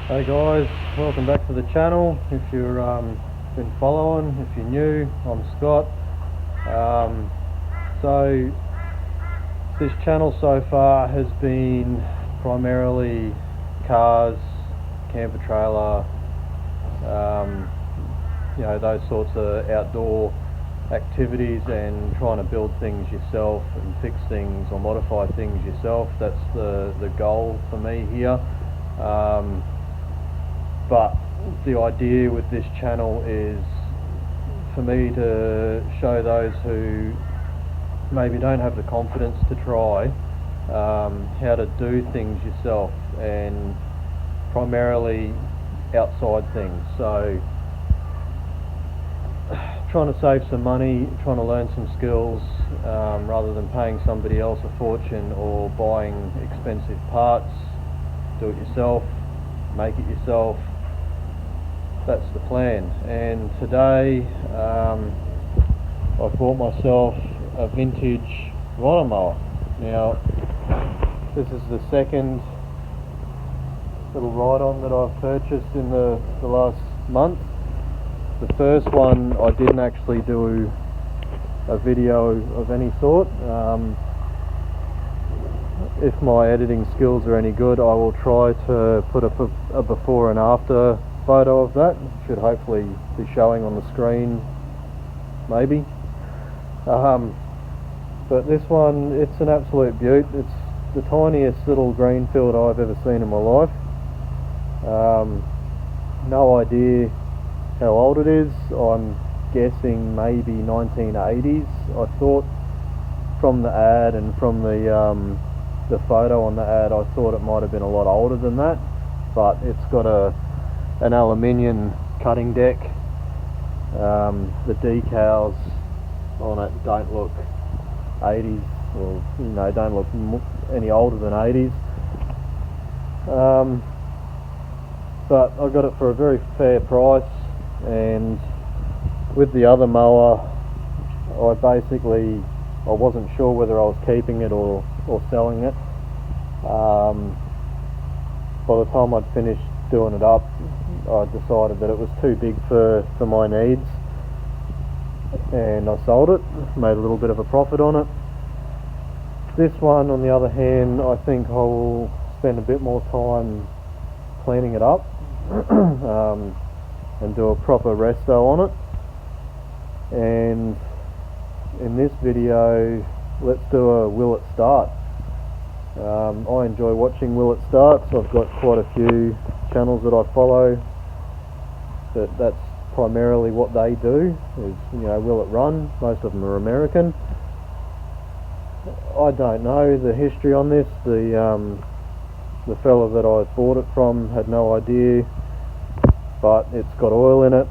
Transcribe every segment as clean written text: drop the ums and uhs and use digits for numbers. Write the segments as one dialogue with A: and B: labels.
A: Hey guys, welcome back to the channel. If you've been following, if you're new, I'm Scott. So this channel so far has been primarily cars, camper trailer, those sorts of outdoor activities, and trying to build things yourself and fix things or modify things yourself. That's the goal for me here. But the idea with this channel is for me to show those who maybe don't have the confidence to try how to do things yourself, and primarily outside things. So trying to save some money, trying to learn some skills, rather than paying somebody else a fortune or buying expensive parts. Do it yourself, make it yourself. That's the plan. And today I've bought myself a vintage lawn mower. Now this is the second little ride-on that I've purchased in the last month. The first one I didn't actually do a video of any sort. If my editing skills are any good, I will try to put a before and after photo of that. Should hopefully be showing on the screen, maybe. But this one, it's an absolute beaut. It's the tiniest little Greenfield I've ever seen in my life. No idea how old it is. I'm guessing maybe 1980s. I thought from the ad and from the photo on the ad, I thought it might have been a lot older than that, but it's got an aluminium cutting deck. The decals on it don't look 80s, or don't look any older than 80s. But I got it for a very fair price, and with the other mower, I wasn't sure whether I was keeping it or selling it. By the time I'd finished doing it up, I decided that it was too big for my needs, and I sold it, made a little bit of a profit on it. This one, on the other hand, I think I'll spend a bit more time cleaning it up and do a proper resto on it. And in this video, let's do a will it start. I enjoy watching will it starts. I've got quite a few channels that I follow that's primarily what they do, is will it run. Most of them are American. I don't know the history on this. The fella that I bought it from had no idea, but it's got oil in it.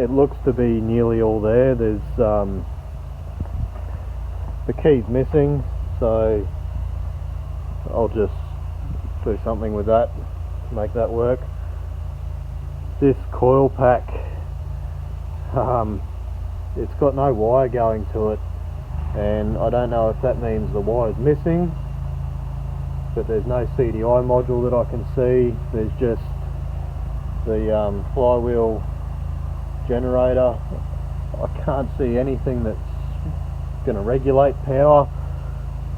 A: It looks to be nearly all there. There's the key's missing, so I'll just do something with that to make that work. This coil pack, it's got no wire going to it, and I don't know if that means the wire's missing, but there's no CDI module that I can see. There's just the flywheel generator. I can't see anything that's going to regulate power.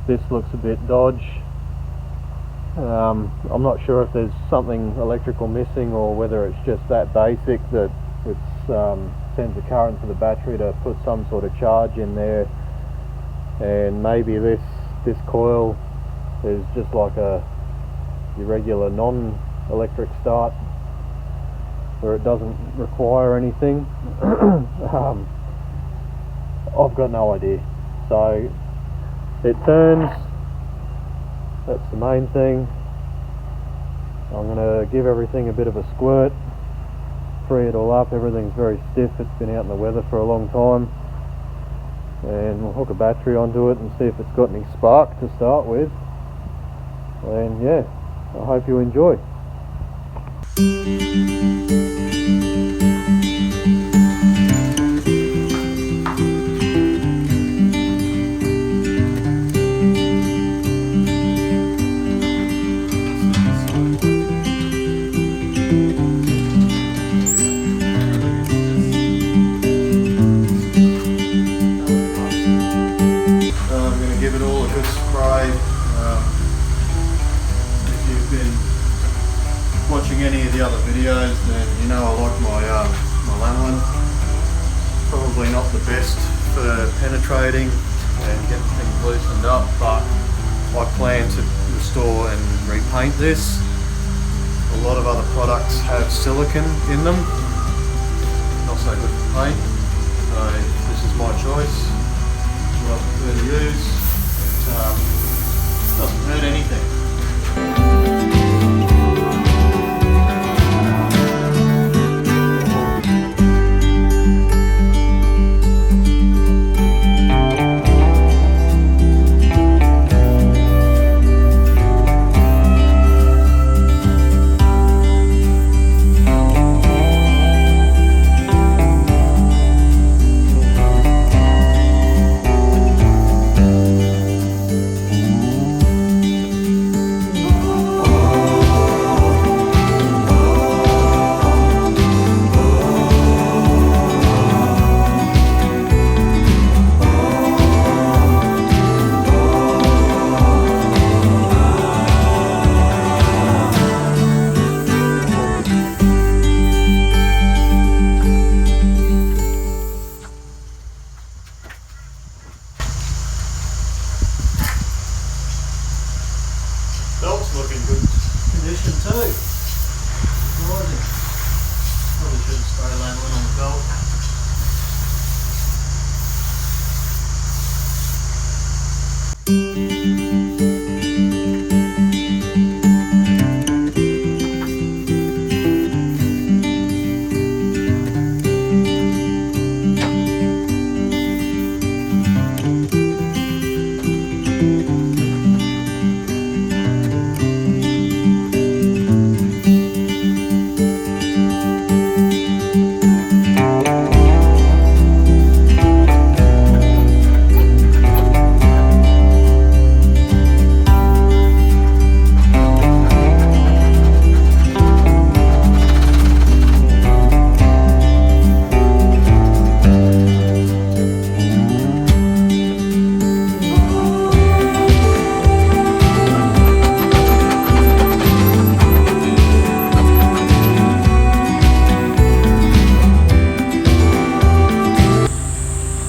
A: This looks a bit dodge. I'm not sure if there's something electrical missing, or whether it's just that basic that it sends a current to the battery to put some sort of charge in there, and maybe this coil is just like your regular non-electric start, where it doesn't require anything. I've got no idea. So it turns, that's the main thing. I'm going to give everything a bit of a squirt, free it all up. Everything's very stiff, it's been out in the weather for a long time, and we'll hook a battery onto it and see if it's got any spark to start with. And yeah, I hope you enjoy. give it all a good spray. If you've been watching any of the other videos, then you know I like my lanolin. Probably not the best for penetrating and getting things loosened up, but I plan to restore and repaint this. A lot of other products have silicone in them, not so good for paint, so this is my choice, what I prefer to use. It doesn't hurt anything. Belt's looking good condition too. Surprising. Probably shouldn't spray lanolin on the belt.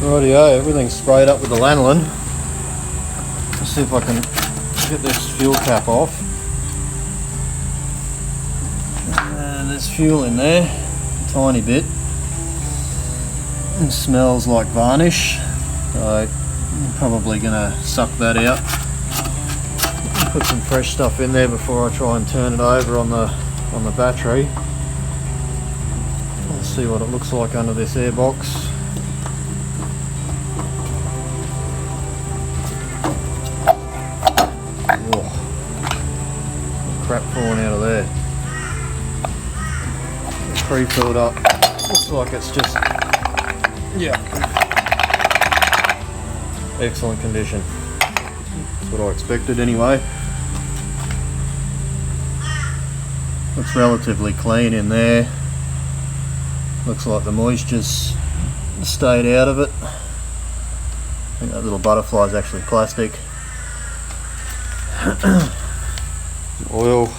A: Rightio, everything's sprayed up with the lanolin. Let's see if I can get this fuel cap off. There's fuel in there, a tiny bit. It smells like varnish, so I'm probably going to suck that out. Put some fresh stuff in there before I try and turn it over on the battery. Let's see what it looks like under this air box. Crap falling out of there. Pre-filled up. Looks like it's just, yeah, excellent condition. That's what I expected anyway. Looks relatively clean in there. Looks like the moisture's stayed out of it. I think that little butterfly is actually plastic. Oil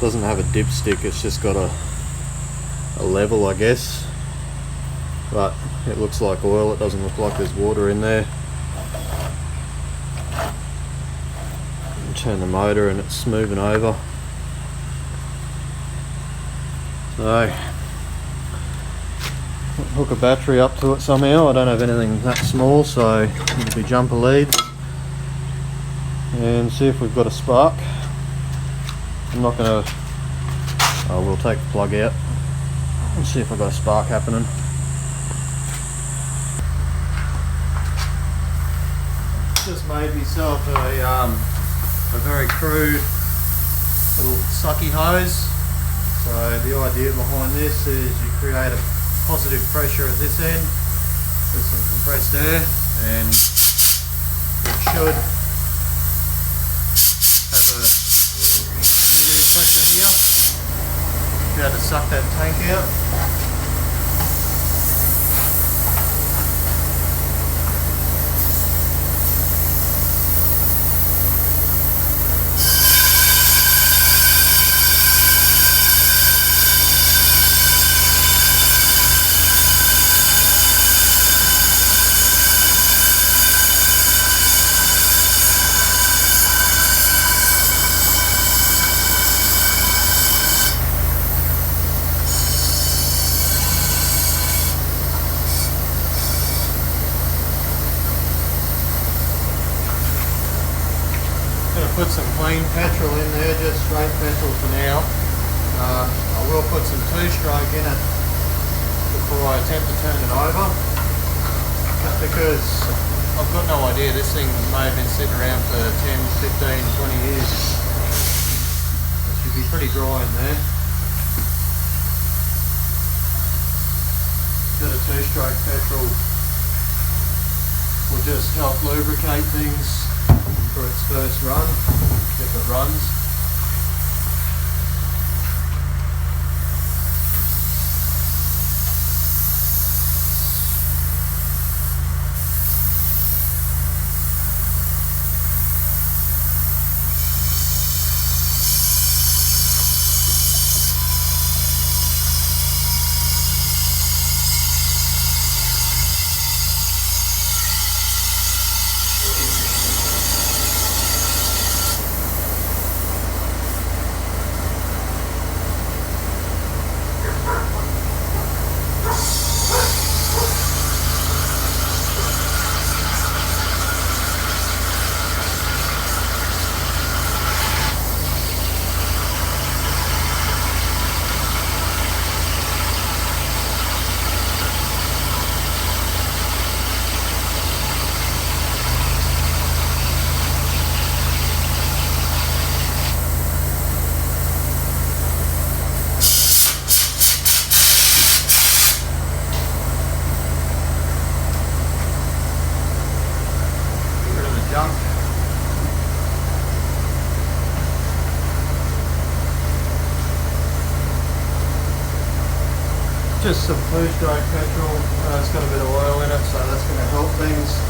A: doesn't have a dipstick, it's just got a level, I guess, but it looks like oil. It doesn't look like there's water in there. Turn the motor and it's moving over. So hook a battery up to it somehow. I don't have anything that small, so it'll be jumper leads. And see if we've got a spark. I'm not going to, we'll take the plug out and see if I've got a spark happening. Just made myself a very crude little sucky hose. So the idea behind this is you create a positive pressure at this end with some compressed air, and it should pressure here, be able to suck that tank out. put some clean petrol in there, just straight petrol for now. I will put some two-stroke in it before I attempt to turn it over, because I've got no idea, this thing may have been sitting around for 10, 15, 20 years. It should be pretty dry in there. A bit of two-stroke petrol will just help lubricate things for its first run, if it runs. Just some two-stroke petrol, it's got a bit of oil in it, so that's going to help things.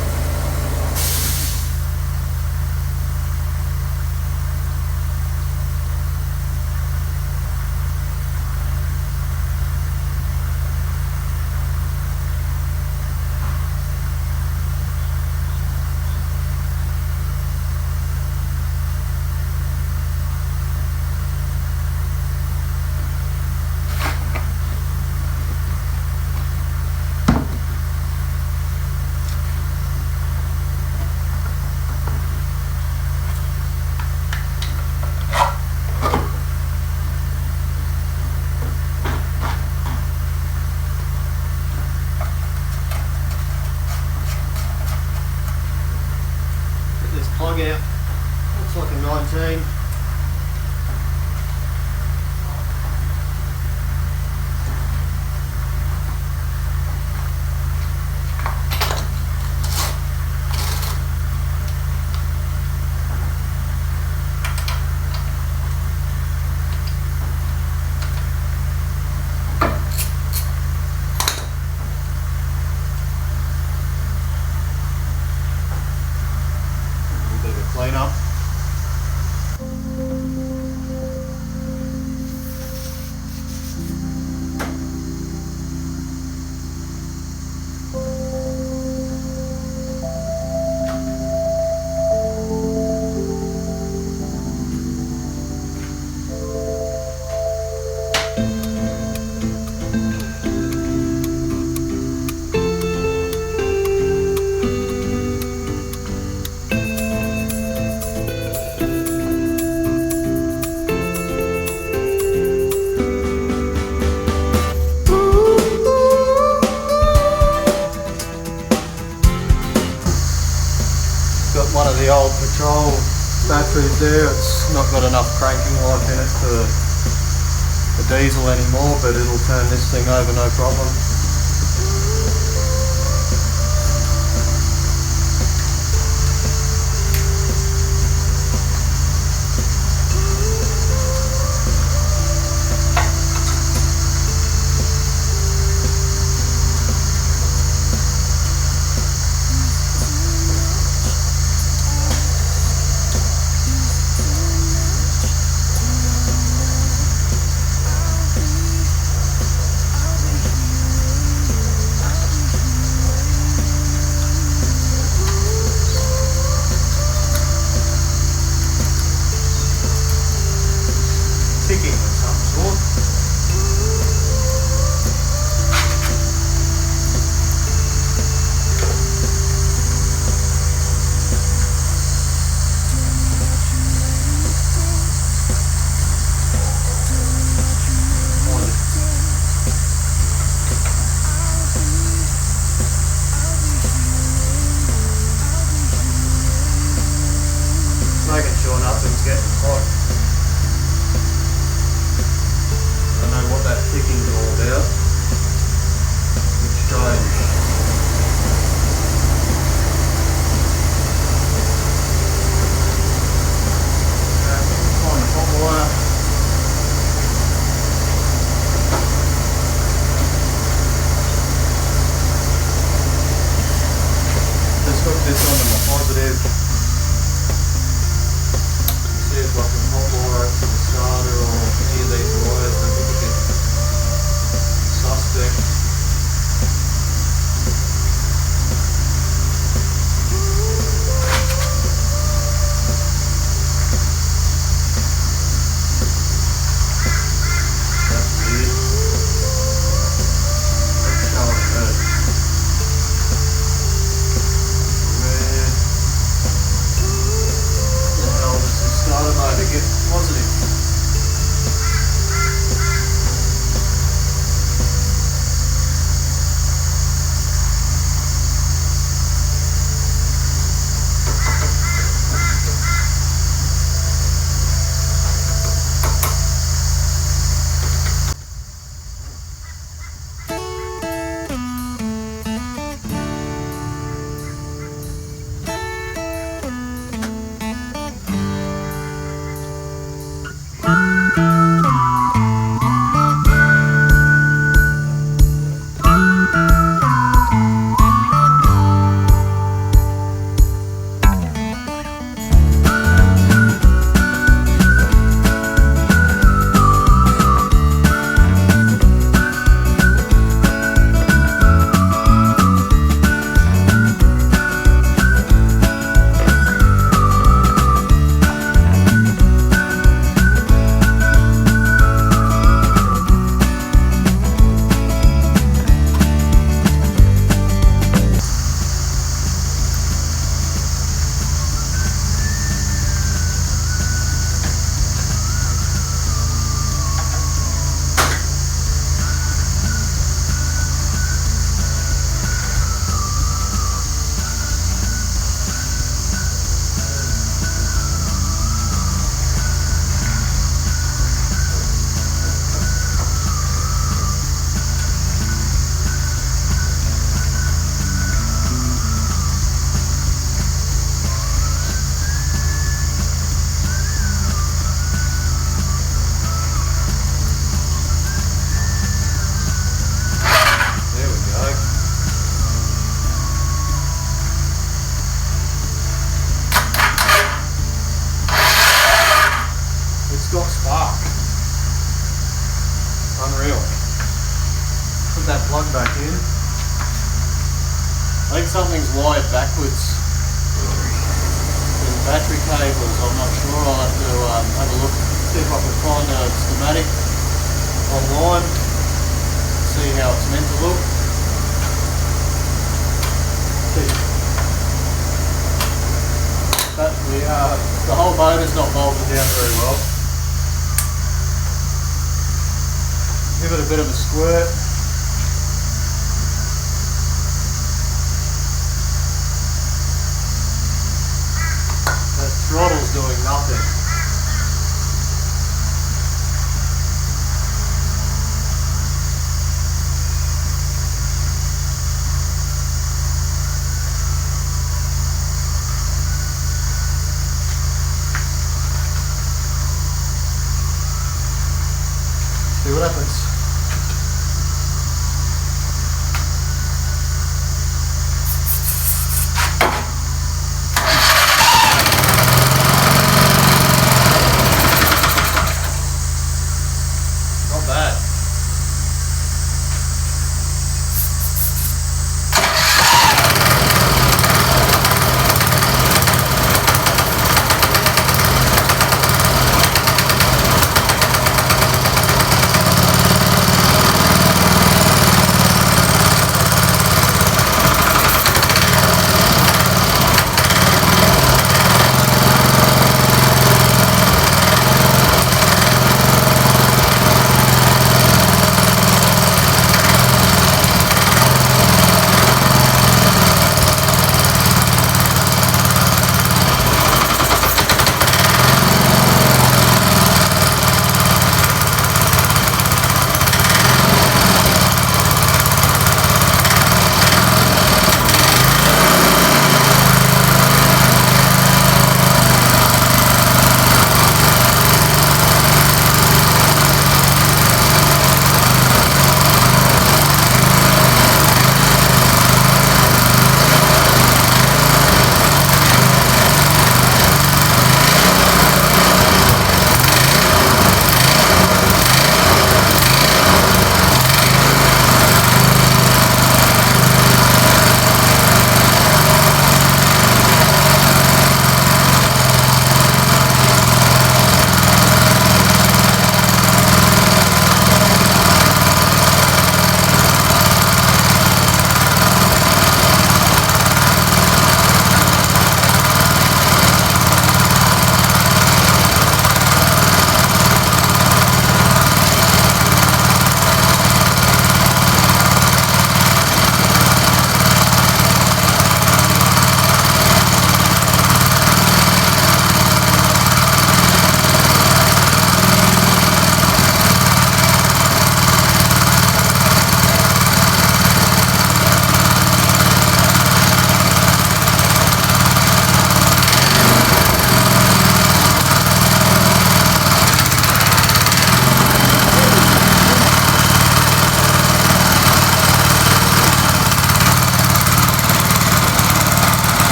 A: Plug out, looks like a 19. Clean up. Got one of the old petrol batteries there, it's not got enough cranking life in it for the diesel anymore, but it'll turn this thing over no problem. something's getting hot. I don't know what that ticking's all about. It's strange. Find the hot wire. Just hook this onto my positive. See if I can hot wire it to the starter or any of these wires. They look a bit suspect. Unreal. Put that plug back in. I think something's wired backwards in the battery cables. I'm not sure. I'll have to have a look, see if I can find a schematic online, see how it's meant to look. But the whole motor's not bolted down very well. Give it a bit of a squirt. That throttle's doing nothing. See what happens.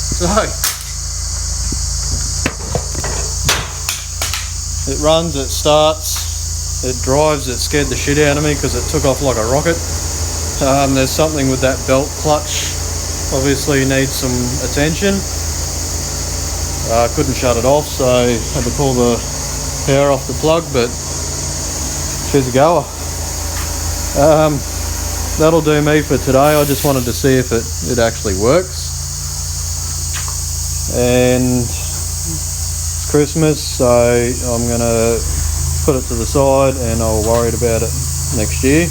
A: So it runs, it starts, it drives. It scared the shit out of me because it took off like a rocket. There's something with that belt clutch, obviously needs some attention. I couldn't shut it off, so I had to pull the power off the plug, but she's a goer. That'll do me for today. I just wanted to see if it actually works. And it's Christmas, so I'm gonna put it to the side and I'll worry about it next year.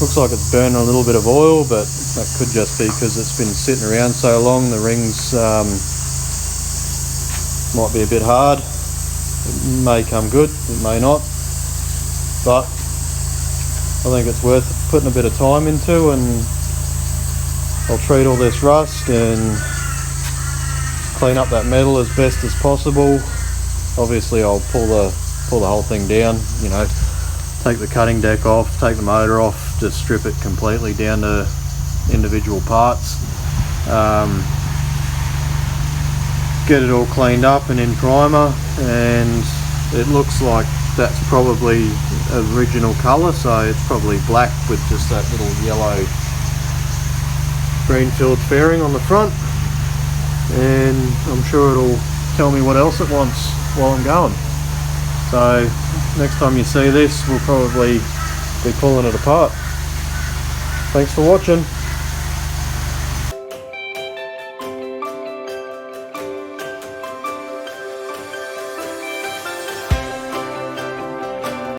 A: Looks like it's burning a little bit of oil, but that could just be because it's been sitting around so long. The rings might be a bit hard. It may come good, it may not, but I think it's worth putting a bit of time into, and I'll treat all this rust and clean up that metal as best as possible. Obviously I'll pull the whole thing down, you know, take the cutting deck off, take the motor off, just strip it completely down to individual parts, get it all cleaned up and in primer, and it looks like that's probably original colour, so it's probably black with just that little yellow Greenfield fairing on the front, and I'm sure it'll tell me what else it wants while I'm going. So next time you see this, we'll probably be pulling it apart. Thanks for watching.